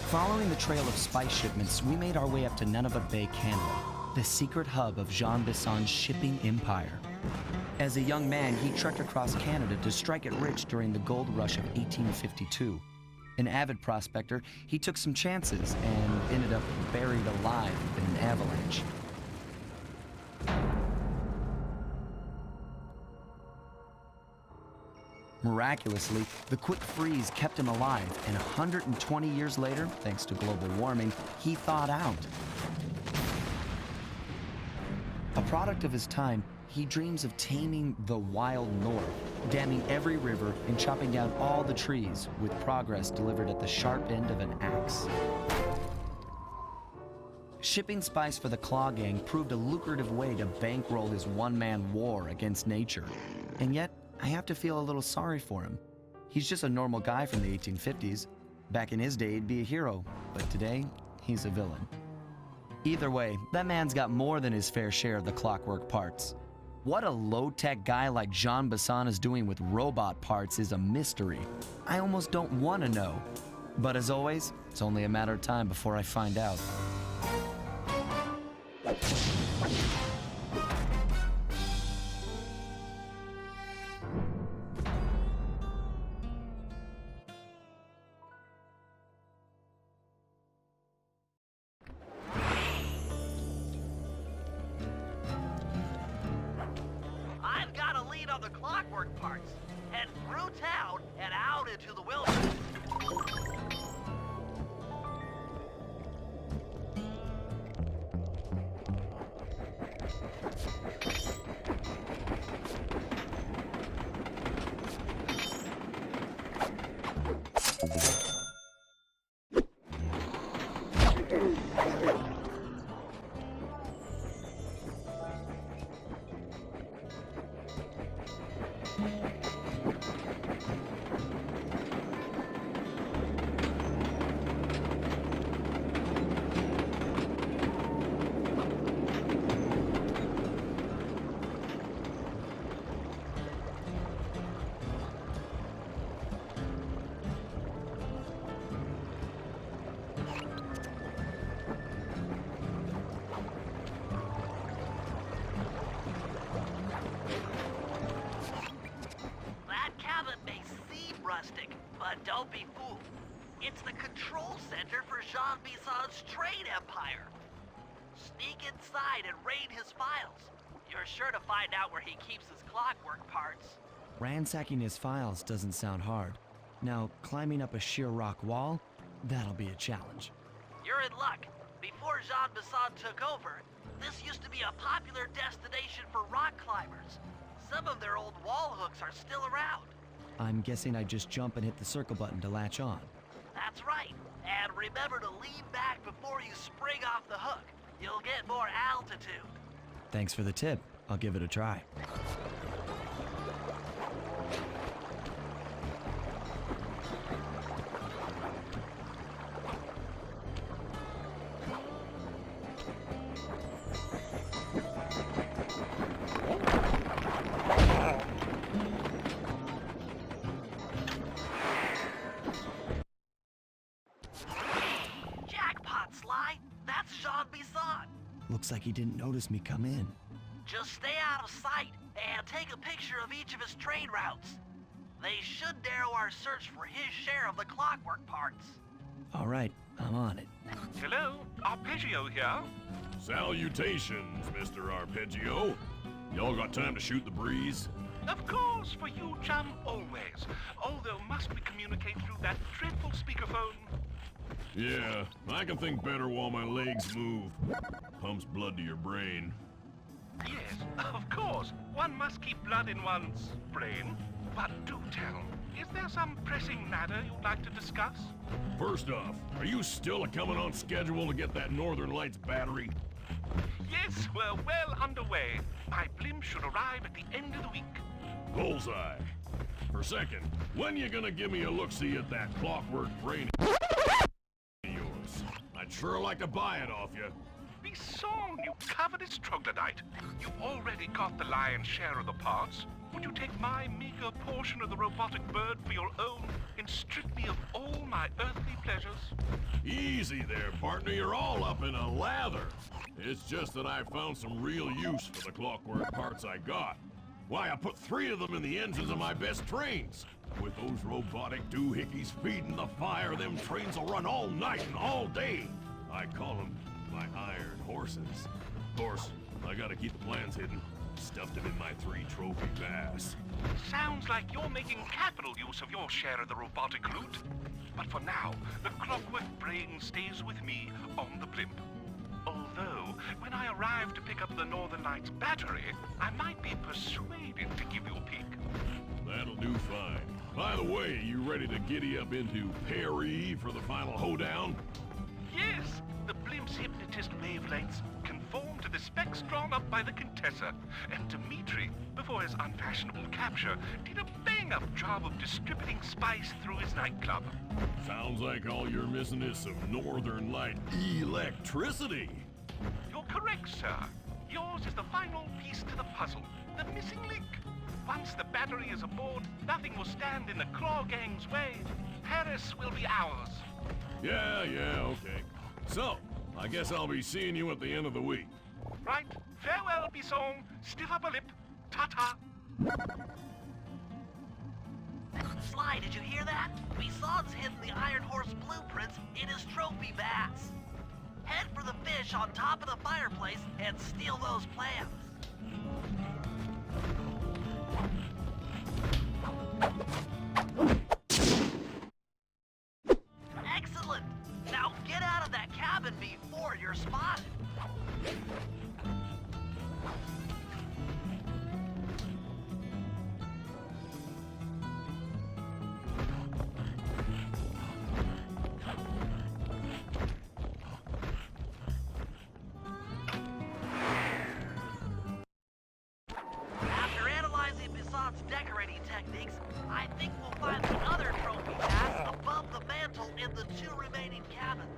Following the trail of spice shipments, we made our way up to Nunavut Bay, Canada, the secret hub of Jean Bisson's shipping empire. As a young man, he trekked across Canada to strike it rich during the gold rush of 1852. An avid prospector, he took some chances and ended up buried alive in an avalanche. Miraculously, the quick freeze kept him alive, and 120 years later, thanks to global warming, he thawed out. A product of his time, he dreams of taming the wild north, damming every river and chopping down all the trees, with progress delivered at the sharp end of an axe. Shipping spice for the Claw Gang proved a lucrative way to bankroll his one-man war against nature. And yet, I have to feel a little sorry for him. He's just a normal guy from the 1850s. Back in his day, he'd be a hero, but today, he's a villain. Either way, that man's got more than his fair share of the clockwork parts. What a low-tech guy like Jean Bisson is doing with robot parts is a mystery. I almost don't want to know. But as always, it's only a matter of time before I find out. The clockwork parts. Head through town and out into the wilderness. But don't be fooled. It's the control center for Jean Bisson's trade empire. Sneak inside and raid his files. You're sure to find out where he keeps his clockwork parts. Ransacking his files doesn't sound hard. Now, climbing up a sheer rock wall, that'll be a challenge. You're in luck. Before Jean Bisson took over, this used to be a popular destination for rock climbers. Some of their old wall hooks are still around. I'm guessing I just jump and hit the circle button to latch on. That's right. And remember to lean back before you spring off the hook. You'll get more altitude. Thanks for the tip. I'll give it a try. Looks like he didn't notice me come in. Just stay out of sight and take a picture of each of his trade routes. They should narrow our search for his share of the clockwork parts. All right, I'm on it. Hello, Arpeggio here. Salutations, Mr. Arpeggio. Y'all got time to shoot the breeze? Of course, for you, chum, always. Although must we communicate through that dreadful speakerphone? Yeah, I can think better while my legs move. Pumps blood to your brain. Yes, of course. One must keep blood in one's brain. But do tell, is there some pressing matter you'd like to discuss? First off, are you still coming on schedule to get that Northern Lights battery? Yes, we're well underway. My blimp should arrive at the end of the week. Bullseye. For second, when you gonna give me a look-see at that clockwork brain of yours? I'd sure like to buy it off you. Be song, you covetous troglodyte. You've already got the lion's share of the parts. Would you take my meager portion of the robotic bird for your own and strip me of all my earthly pleasures? Easy there, partner. You're all up in a lather. It's just that I found some real use for the clockwork parts I got. Why, I put 3 of them in the engines of my best trains. With those robotic doohickeys feeding the fire, them trains will run all night and all day. I call them my iron horses. Of course, I gotta keep the plans hidden. Stuffed them in my 3 trophy bass. Sounds like you're making capital use of your share of the robotic loot. But for now, the clockwork brain stays with me on the blimp. Although, when I arrive to pick up the Northern Lights battery, I might be persuaded to give you a peek. That'll do fine. By the way, you ready to giddy up into Perry for the final hoedown? Yes, the blimp's hypnotist wavelengths conform to the specs drawn up by the Contessa, and Dmitri, before his unfashionable capture, did a bang-up job of distributing spice through his nightclub. Sounds like all you're missing is some Northern Light electricity. You're correct, sir. Yours is the final piece to the puzzle, the missing link. Once the battery is aboard, nothing will stand in the Claw Gang's way. Paris will be ours. Yeah, okay. So, I guess I'll be seeing you at the end of the week. Right. Farewell, Bisson. Stiff upper lip. Ta-ta. Sly, did you hear that? Bison's hidden the Iron Horse blueprints in his trophy vats. Head for the fish on top of the fireplace and steal those plans. Excellent! Now get out of that cabin before you're spotted. After analyzing Bison's decorating techniques, I think we'll find the other trophy vats above the mantle in the 2 remaining cabins.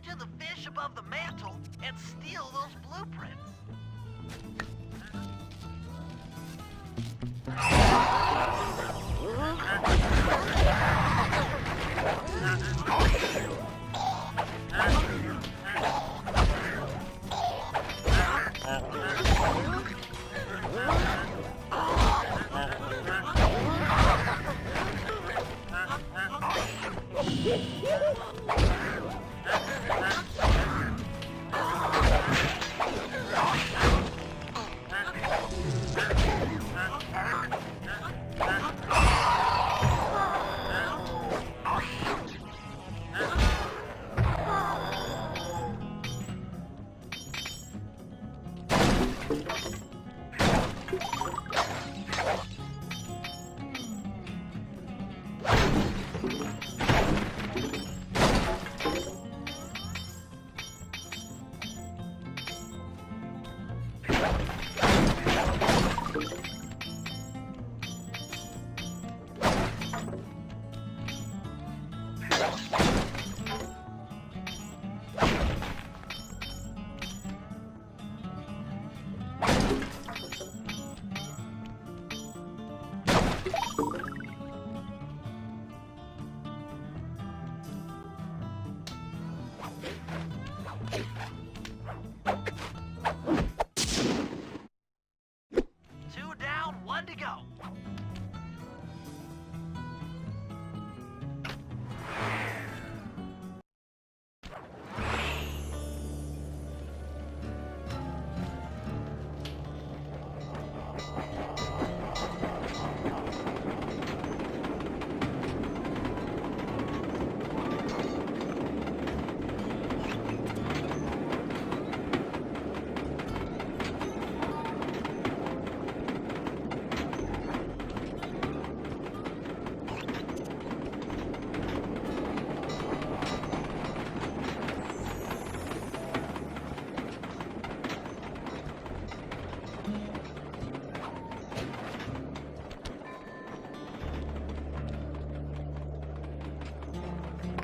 To the fish above the mantle and steal those blueprints.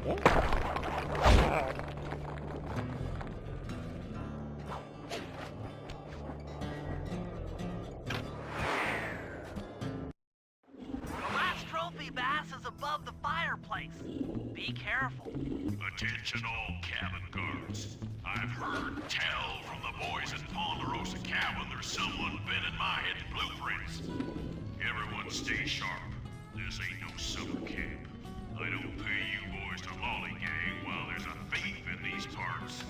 The last trophy bass is above the fireplace. Be careful. Attention all cabin guards. I've heard tell from the boys at Ponderosa Cabin there's someone been in my hidden blueprints. Everyone stay sharp. This ain't no summer camp. I don't pay you boys to lollygag while there's a thief in these parts.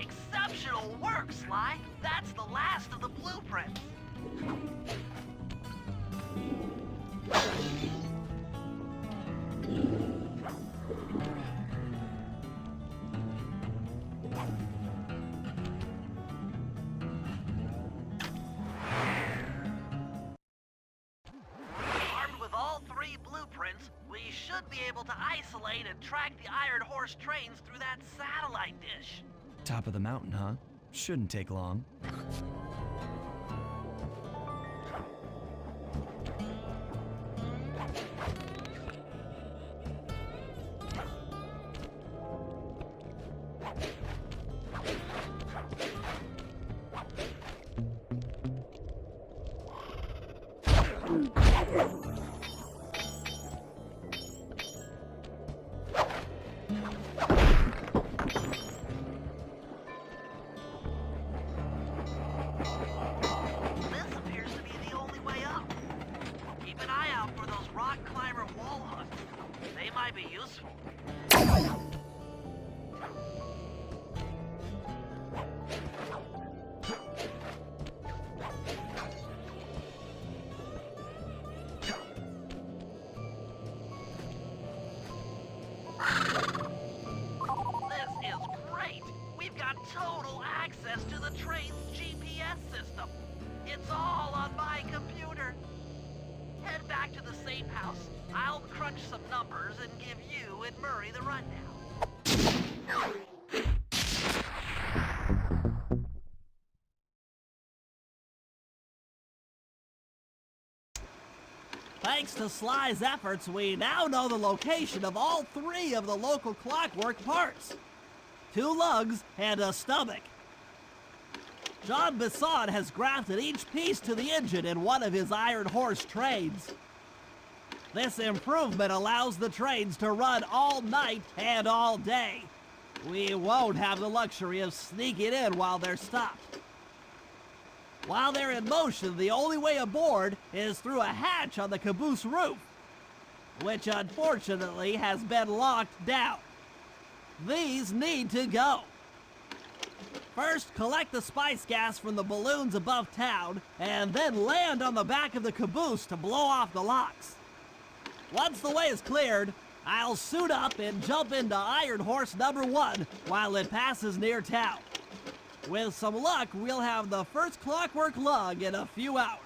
Exceptional work, Sly. That's the last of the blueprints. Armed with all three blueprints, we should be able to isolate and track the Iron Horse trains through that satellite dish. Top of the mountain, huh? Shouldn't take long. This appears to be the only way up. Keep an eye out for those rock climber wall hooks. They might be useful. This is great! We've got total access to the train's GPS system. It's all on my computer. Head back to the safe house. I'll crunch some numbers and give you and Murray the rundown. Thanks to Sly's efforts, we now know the location of all three of the local clockwork parts. 2 lugs and a stomach. Jean Bisson has grafted each piece to the engine in one of his Iron Horse trains. This improvement allows the trains to run all night and all day. We won't have the luxury of sneaking in while they're stopped. While they're in motion, the only way aboard is through a hatch on the caboose roof, which unfortunately has been locked down. These need to go. First, collect the spice gas from the balloons above town, and then land on the back of the caboose to blow off the locks. Once the way is cleared, I'll suit up and jump into Iron Horse number 1 while it passes near town. With some luck, we'll have the first clockwork lug in a few hours.